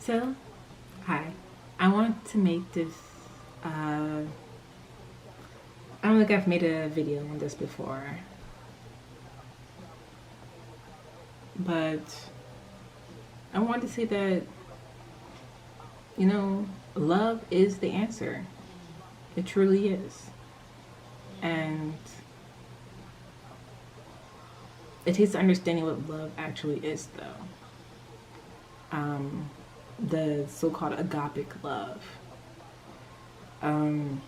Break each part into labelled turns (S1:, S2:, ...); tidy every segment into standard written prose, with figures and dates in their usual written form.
S1: So, hi. I want to make this. I don't think I've made a video on this before, but I want to say that, love is the answer. It truly is. And it takes understanding what love actually is, though. The so called agapic love. Um,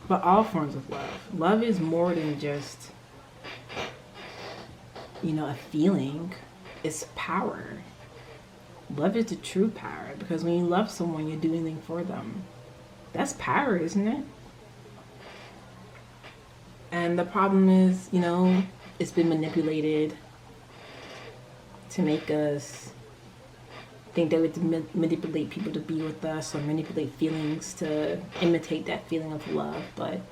S1: but all forms of love. Love is more than just, a feeling, it's power. Love is the true power because when you love someone, you do anything for them. That's power, isn't it? And the problem is, it's been manipulated to make us think that we have to manipulate people to be with us or manipulate feelings to imitate that feeling of love. But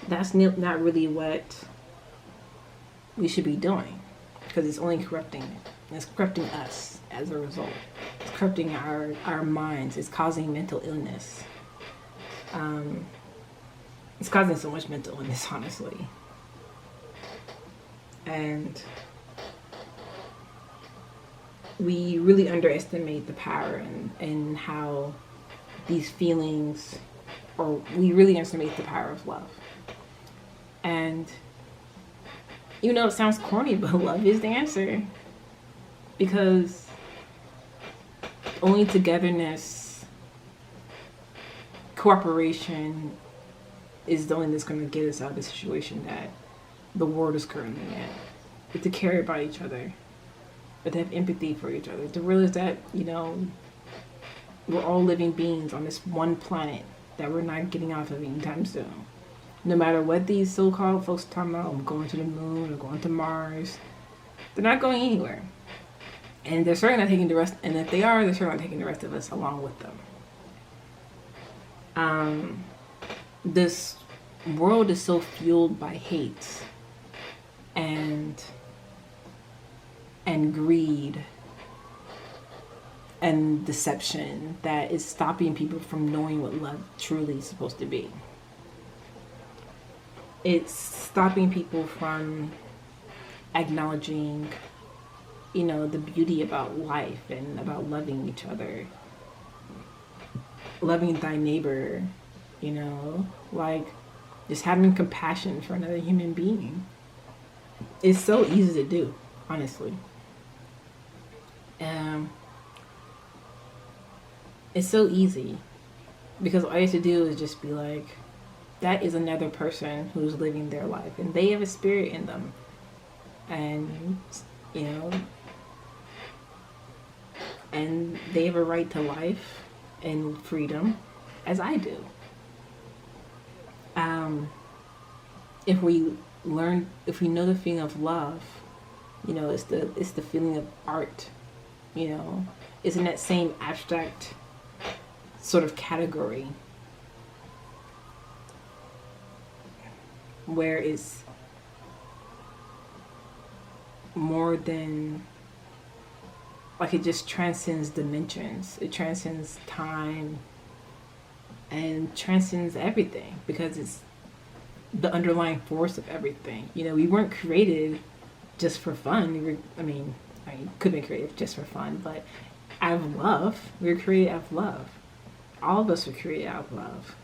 S1: that's not really what we should be doing because it's only corrupting it. It's corrupting us as a result. It's corrupting our minds. It's causing mental illness. It's causing so much mental illness, honestly. And we really underestimate the power and how these feelings, or we really underestimate the power of love. And it sounds corny, but love is the answer. Because only togetherness, cooperation is the only thing that's going to get us out of the situation that the world is currently in. But to care about each other, but to have empathy for each other, to realize that, we're all living beings on this one planet that we're not getting off of anytime soon. No matter what these so-called folks are talking about, I'm going to the moon or going to Mars, they're not going anywhere. And they're certainly not taking the rest, and if they are, they're certainly not taking the rest of us along with them. This world is so fueled by hate and greed and deception that is stopping people from knowing what love truly is supposed to be. It's stopping people from acknowledging, the beauty about life and about loving each other. Loving thy neighbor, like just having compassion for another human being. It's so easy to do, honestly. It's so easy because all you have to do is just be like, that is another person who's living their life and they have a spirit in them. And, and they have a right to life and freedom as I do. If we know the feeling of love, it's the feeling of art, it's in that same abstract sort of category where it's more than, like, it just transcends dimensions, it transcends time and transcends everything because it's the underlying force of everything. We weren't created just for fun. Could be created just for fun, but out of love. We were created out of love. All of us were created out of love.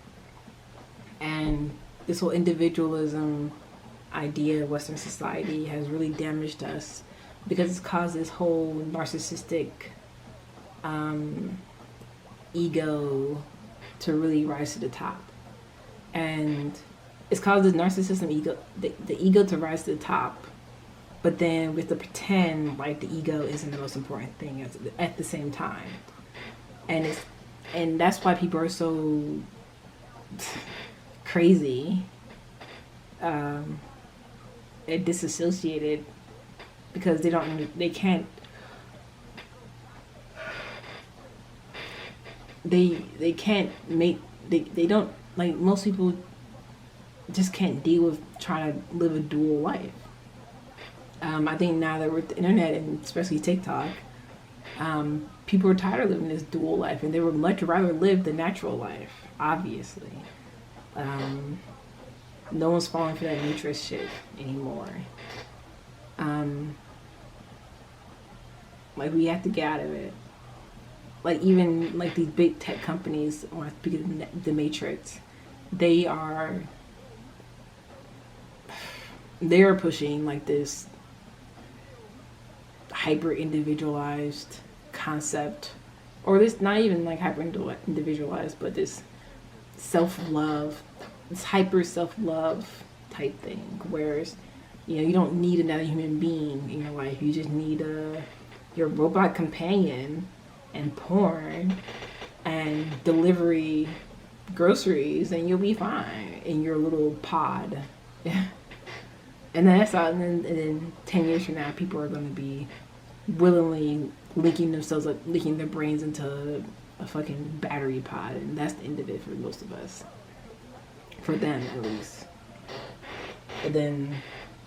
S1: And this whole individualism idea of Western society has really damaged us because it's caused this whole narcissistic ego to really rise to the top. And it's caused this narcissism ego, the ego to rise to the top, but then with the pretend like the ego isn't the most important thing at the same time. And that's why people are so crazy and disassociated because they can't make, they don't, like, most people just can't deal with trying to live a dual life. I think now that we're with the internet and especially TikTok, People are tired of living this dual life, and they would much rather live the natural life. Obviously, um, no one's falling for that Matrix shit anymore. Um, like we have to get out of it. Like even like these big tech companies, or speaking of the Matrix, they are they are pushing like this hyper individualized concept, or this not even like hyper individualized, but this self love, this hyper self love type thing. Whereas, you don't need another human being in your life. You just need your robot companion and porn and delivery groceries, and you'll be fine in your little pod. And that's how, and then 10 years from now, people are going to be willingly linking themselves up, linking their brains into a fucking battery pod, and that's the end of it for most of us. For them, at least. And then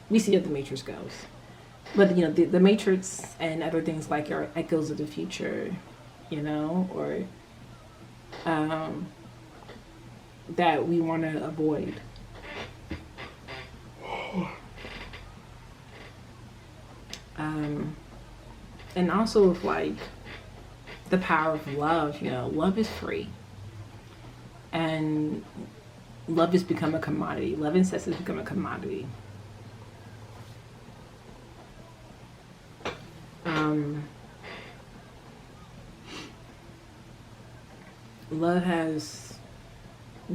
S1: we see how the Matrix goes. But, the Matrix and other things like are echoes of the future, or that we want to avoid. And also with like the power of love, love is free. And love has become a commodity. Love and sex has become a commodity. Love has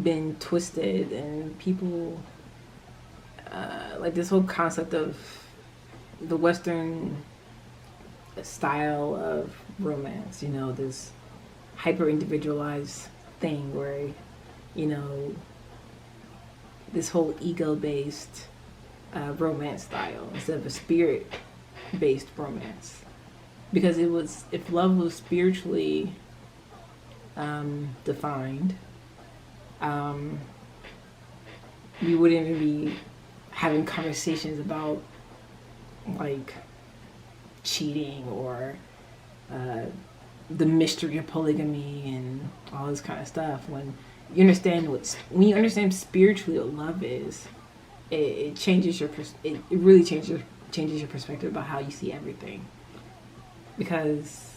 S1: been twisted, and people like this whole concept of the Western style of romance, this hyper individualized thing where, this whole ego based romance style instead of a spirit based romance. Because if love was spiritually defined, we wouldn't even be having conversations about like cheating or the mystery of polygamy and all this kind of stuff. When you understand spiritually what love is, it changes it really changes your perspective about how you see everything, because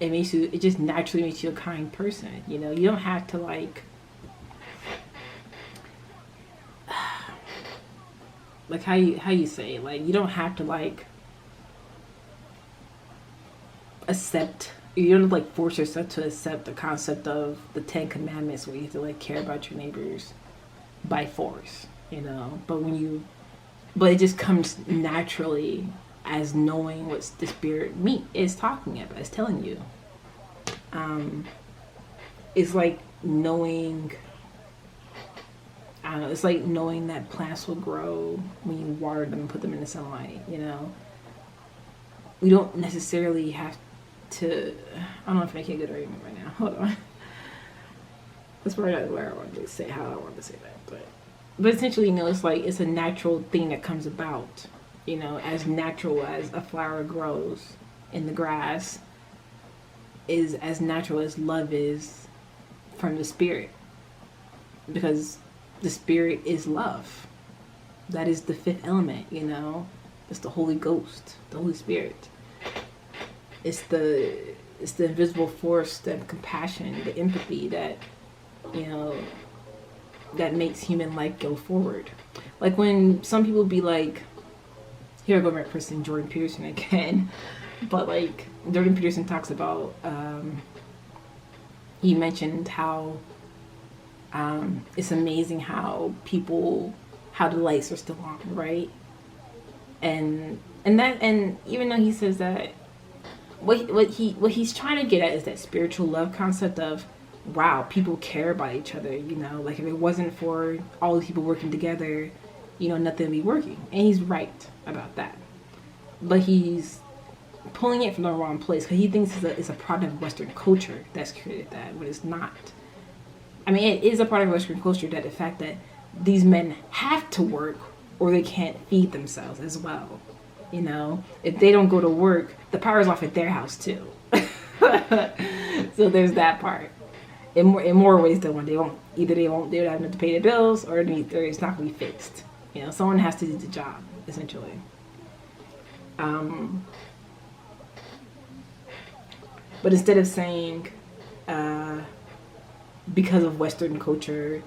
S1: it just naturally makes you a kind person. You don't have to like how you say it, like you don't have to like accept, you don't like force yourself to accept the concept of the 10 Commandments where you have to like care about your neighbors by force, but it just comes naturally as knowing what the spirit is talking about, is telling you. It's like knowing, I don't know, it's like knowing that plants will grow when you water them and put them in the sunlight, We don't necessarily have to, I don't know if I'm making a good argument right now. Hold on. That's probably not where I wanted to say, how I wanted to say that. But essentially, it's a natural thing that comes about, as natural as a flower grows in the grass is as natural as love is from the spirit. Because the spirit is love. That is the fifth element, It's the Holy Ghost, the Holy Spirit. It's the invisible force, the compassion, the empathy that, that makes human life go forward. Like when some people be like, here I go referencing Jordan Peterson again, but like Jordan Peterson talks about, he mentioned how it's amazing how the lights are still on, right? And even though he says that, what he's trying to get at is that spiritual love concept of, wow, people care about each other, like if it wasn't for all the people working together, nothing would be working. And he's right about that. But he's pulling it from the wrong place, because he thinks it's a product of Western culture that's created that, but it's not. I mean, it is a part of Western culture, that the fact that these men have to work or they can't feed themselves as well. If they don't go to work, the power's off at their house too. So there's that part. In more ways than one. They don't have enough to pay the bills, or it's not going to be fixed. Someone has to do the job essentially. Um, but instead of saying, uh, because of Western culture,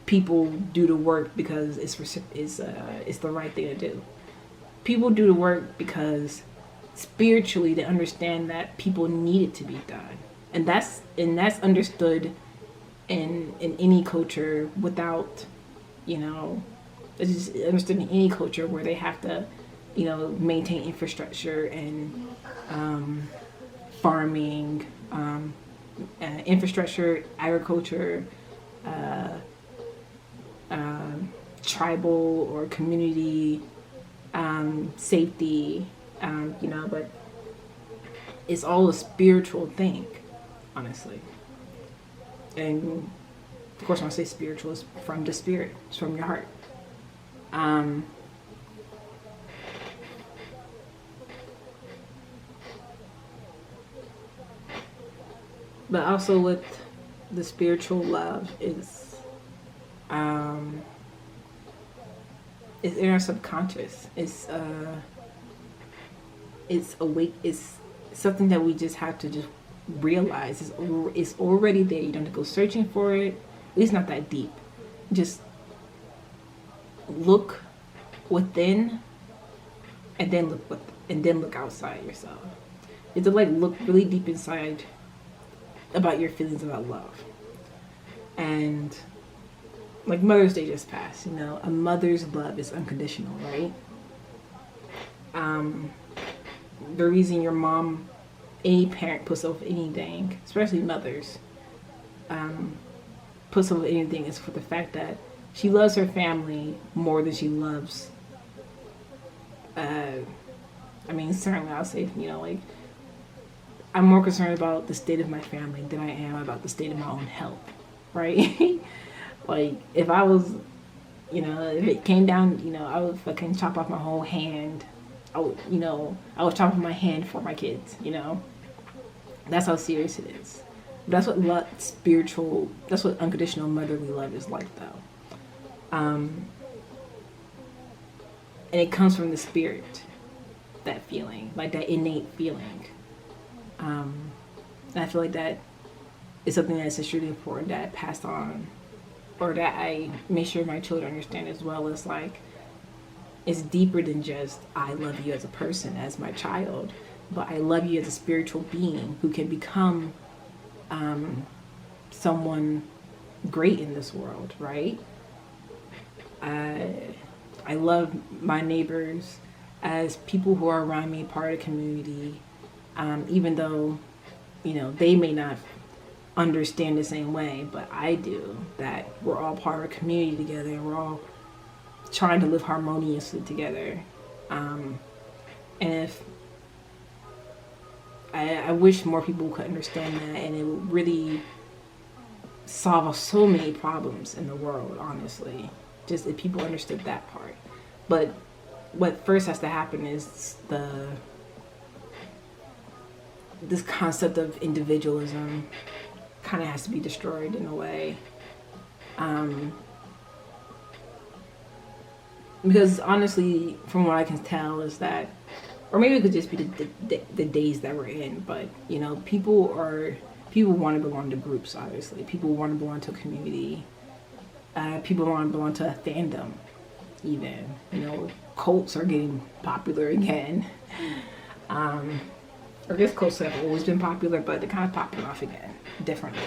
S1: people do the work because it's the right thing to do. People do the work because spiritually they understand that people need it to be done, and that's understood in any culture without, you know, it's just understood in any culture where they have to, maintain infrastructure and um, farming, infrastructure, agriculture, uh, tribal or community safety, but it's all a spiritual thing, honestly. And of course, when I say spiritual, it's from the spirit, it's from your heart. Um, but also with the spiritual love um, is in our subconscious. It's awake. It's something that we just have to just realize. It's already there. You don't have to go searching for it. At least not that deep. Just look within, and then look outside yourself. You have to like look really deep inside about your feelings about love. And like Mother's Day just passed. A mother's love is unconditional, right? Um, the reason your mom, any parent puts up with anything, especially mothers, um, puts up with anything is for the fact that she loves her family more than she loves. Uh, certainly I'll say, like I'm more concerned about the state of my family than I am about the state of my own health, right? Like if I was, if it came down, I would fucking chop off my whole hand. I would chop off my hand for my kids. That's how serious it is. That's what that's what unconditional motherly love is like, though. Um, and it comes from the spirit, that feeling, like that innate feeling. Um, and I feel like that is something that's extremely important that I passed on, or that I make sure my children understand as well. As like, it's deeper than just I love you as a person, as my child, but I love you as a spiritual being who can become um, someone great in this world, right? I I love my neighbors as people who are around me, part of the community, even though they may not understand the same way, but I do. That we're all part of a community together, and we're all trying to live harmoniously together. Um, and if I wish more people could understand that, and it would really solve so many problems in the world, honestly. Just if people understood that part. But what first has to happen is this concept of individualism kind of has to be destroyed in a way. Um, because honestly, from what I can tell, is that, or maybe it could just be the days that we're in, but people want to belong to groups. Obviously, people want to belong to a community. People want to belong to a fandom. Even cults are getting popular again. Um, I guess cults have always been popular, but they're kind of popping off again differently.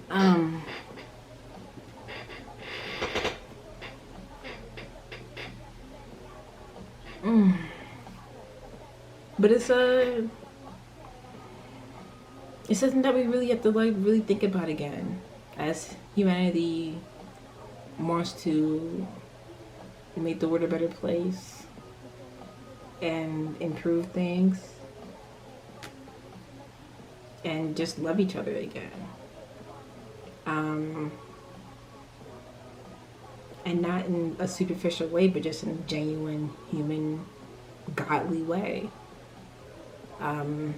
S1: Um, mm, but it's something that we really have to like really think about again, as humanity wants to make the world a better place and improve things and just love each other again. Um, and not in a superficial way, but just in a genuine, human, godly way. Um,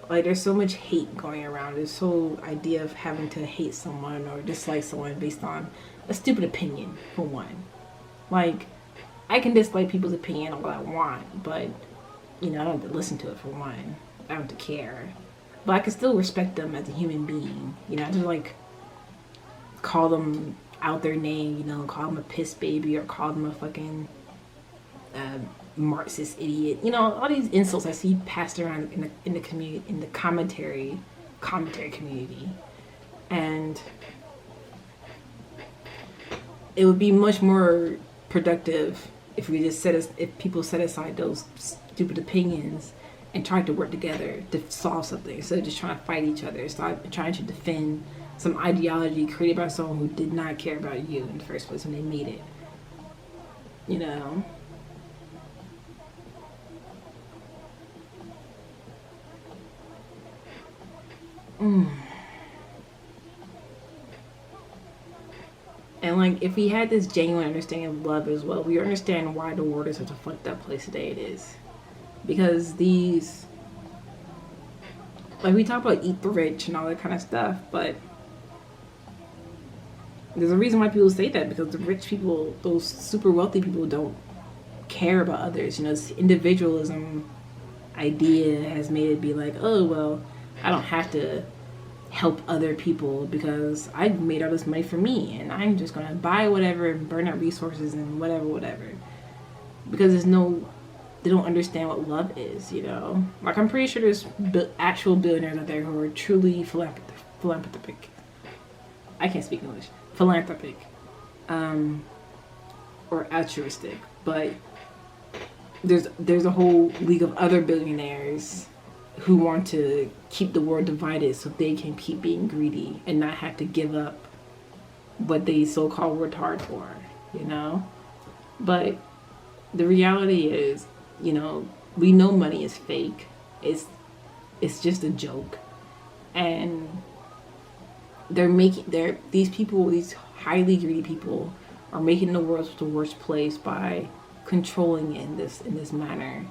S1: like there's so much hate going around. This whole idea of having to hate someone or dislike someone based on a stupid opinion, for one. Like, I can dislike people's opinion all I want, but I don't have to listen to it for one. I don't have to care. But I can still respect them as a human being. I just like call them out their name, call them a piss baby or call them a fucking uh, Marxist idiot. All these insults I see passed around in the community, in the commentary community, and it would be much more productive if we just if people set aside those stupid opinions and tried to work together to solve something instead of just trying to fight each other. Stop trying to defend some ideology created by someone who did not care about you in the first place when they made it. You know? And like, if we had this genuine understanding of love as well, we understand why the world is such a fucked up place today. It is because these, like, we talk about eat the rich and all that kind of stuff, but there's a reason why people say that, because the rich people, those super wealthy people, don't care about others. This individualism idea has made it be like, oh well, I don't have to help other people because I made all this money for me and I'm just gonna buy whatever and burn up resources and whatever. Because they don't understand what love is. Like, I'm pretty sure there's actual billionaires out there who are truly philanthropic. I can't speak English. Philanthropic, or altruistic, but there's a whole league of other billionaires who want to keep the world divided so they can keep being greedy and not have to give up what they so-called worked hard for. But the reality is, we know money is fake. It's just a joke, and these highly greedy people are making the world the worst place by controlling it in this manner.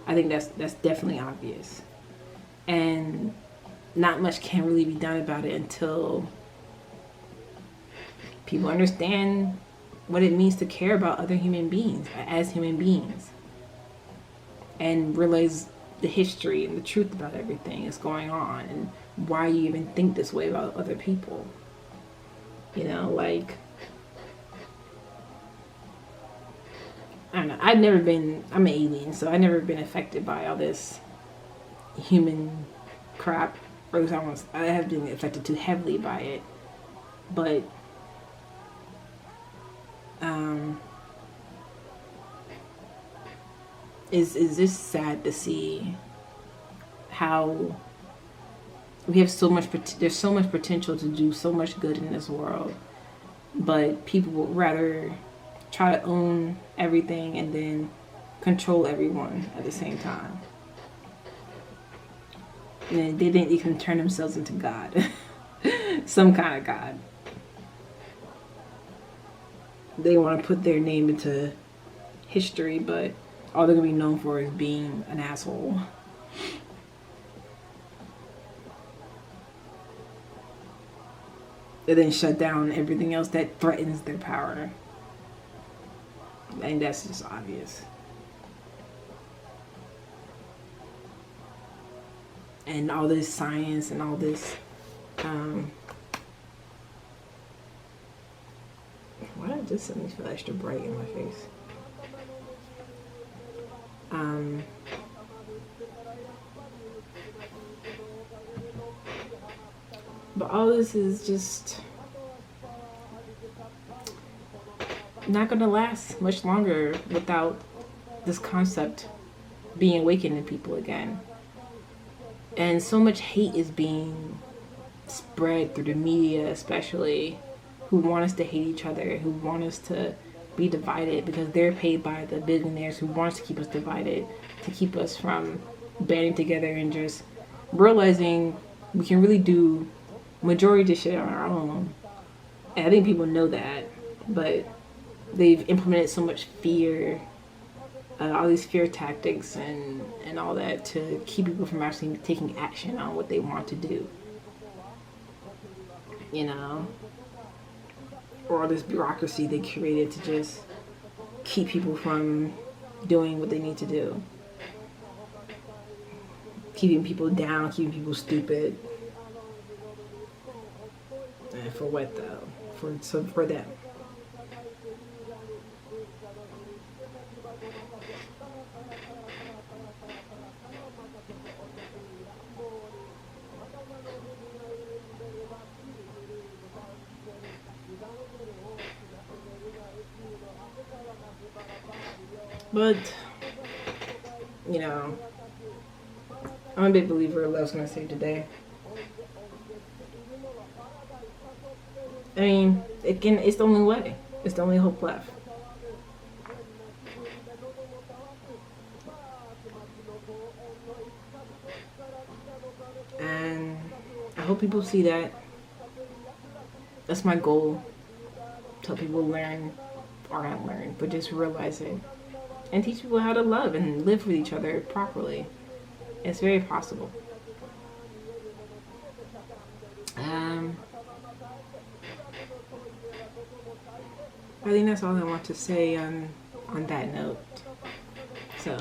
S1: I think that's definitely obvious, and not much can really be done about it until people understand what it means to care about other human beings as human beings, and realize the history and the truth about everything that's going on and why you even think this way about other people. Like, I don't know. I'm an alien, so I've never been affected by all this human crap. Or at least I have been affected too heavily by it. But, is just sad to see how we have there's so much potential to do so much good in this world, but people would rather try to own everything and then control everyone at the same time. And they think they can turn themselves into God. Some kind of God. They want to put their name into history, but all they're going to be known for is being an asshole. And then shut down everything else that threatens their power. And that's just obvious. And all this science and all this, why did this suddenly feel extra bright in my face? But all this is just not going to last much longer without this concept being awakened in people again. And so much hate is being spread through the media, especially, who want us to hate each other, who want us to be divided because they're paid by the billionaires who want us to keep us divided, to keep us from banding together and just realizing we can really do majority of this shit on our own. And I think people know that. but they've implemented so much fear, all these fear tactics and all that to keep people from actually taking action on what they want to do. You know, or all this bureaucracy they created to just keep people from doing what they need to do, keeping people down, keeping people stupid. And for what though? For them. But you know, I'm a big believer love's gonna save the day. I mean, it's the only way. It's the only hope left. And I hope people see that. That's my goal. To help people learn, or not learn, but just realize it. And teach people how to love and live with each other properly. It's very possible. Um, I think that's all I want to say on that note. So